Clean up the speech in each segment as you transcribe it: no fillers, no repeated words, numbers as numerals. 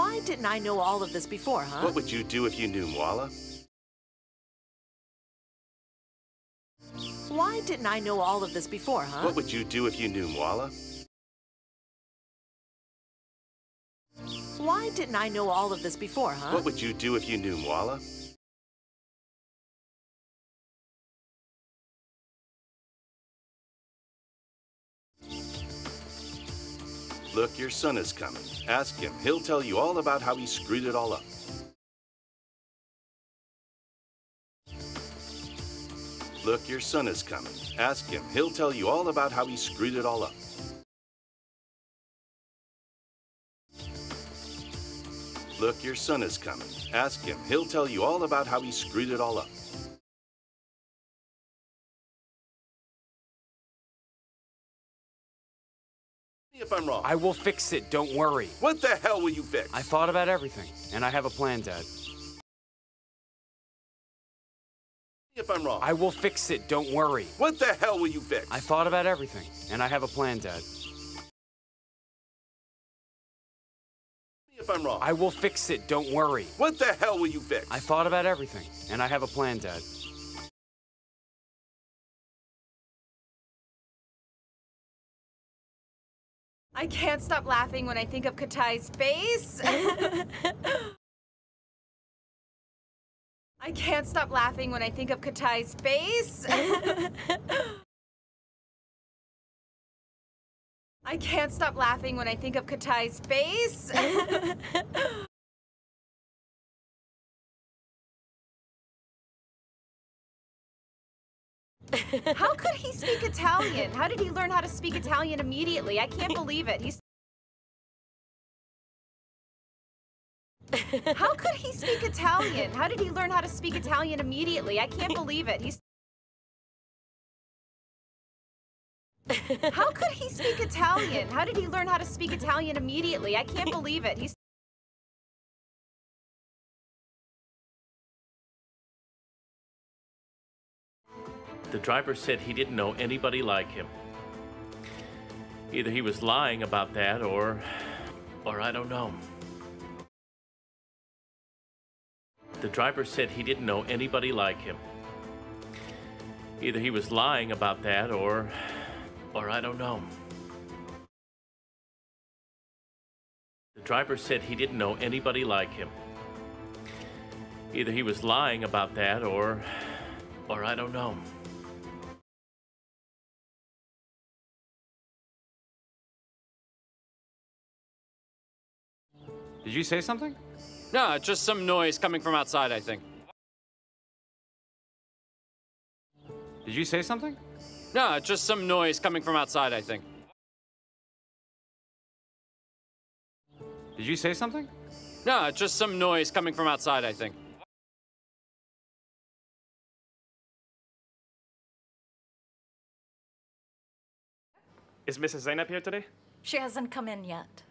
Why didn't I know all of this before, huh? What would you do if you knew, Mwala? Why didn't I know all of this before, huh? What would you do if you knew, Mwala? Why didn't I know all of this before, huh? What would you do if you knew, Mwala? Look, your son is coming. Ask him. He'll tell you all about how he screwed it all up. Look, your son is coming. Ask him. He'll tell you all about how he screwed it all up. Look, your son is coming. Ask him. He'll tell you all about how he screwed it all up. If I'm wrong. I will fix it, don't worry. What the hell will you fix? I thought about everything, and I have a plan, Dad. If I'm wrong. I will fix it, don't worry. What the hell will you fix? I thought about everything, and I have a plan, Dad. If I'm wrong. I will fix it, don't worry. What the hell will you fix? I thought about everything, and I have a plan, Dad. I can't stop laughing when I think of Katai's face. I can't stop laughing when I think of Katai's face. I can't stop laughing when I think of Katai's face. How could he speak Italian? How did he learn how to speak Italian immediately? I can't believe it. How could he speak Italian? How did he learn how to speak Italian immediately? I can't believe it. How could he speak Italian? How did he learn how to speak Italian immediately? I can't believe it. The driver said he didn't know anybody like him. Either he was lying about that or I don't know. The driver said he didn't know anybody like him. Either he was lying about that or I don't know. The driver said he didn't know anybody like him. Either he was lying about that or I don't know. Did you say something? No, it's just some noise coming from outside, I think. Did you say something? No, it's just some noise coming from outside, I think. Did you say something? No, it's just some noise coming from outside, I think. Is Mrs. Zainab here today? She hasn't come in yet.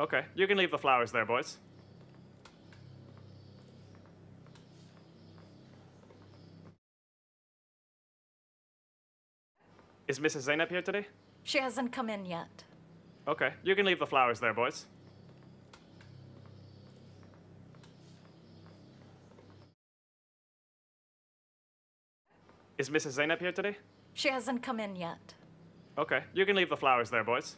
Okay, you can leave the flowers there, boys. Is Mrs. Zainab here today? She hasn't come in yet. Okay, you can leave the flowers there, boys. She hasn't come in yet. Is Mrs. Zainab here today? She hasn't come in yet. Okay, you can leave the flowers there, boys. Is Mrs. Zainab here today? She hasn't come in yet. Okay, you can leave the flowers there, boys.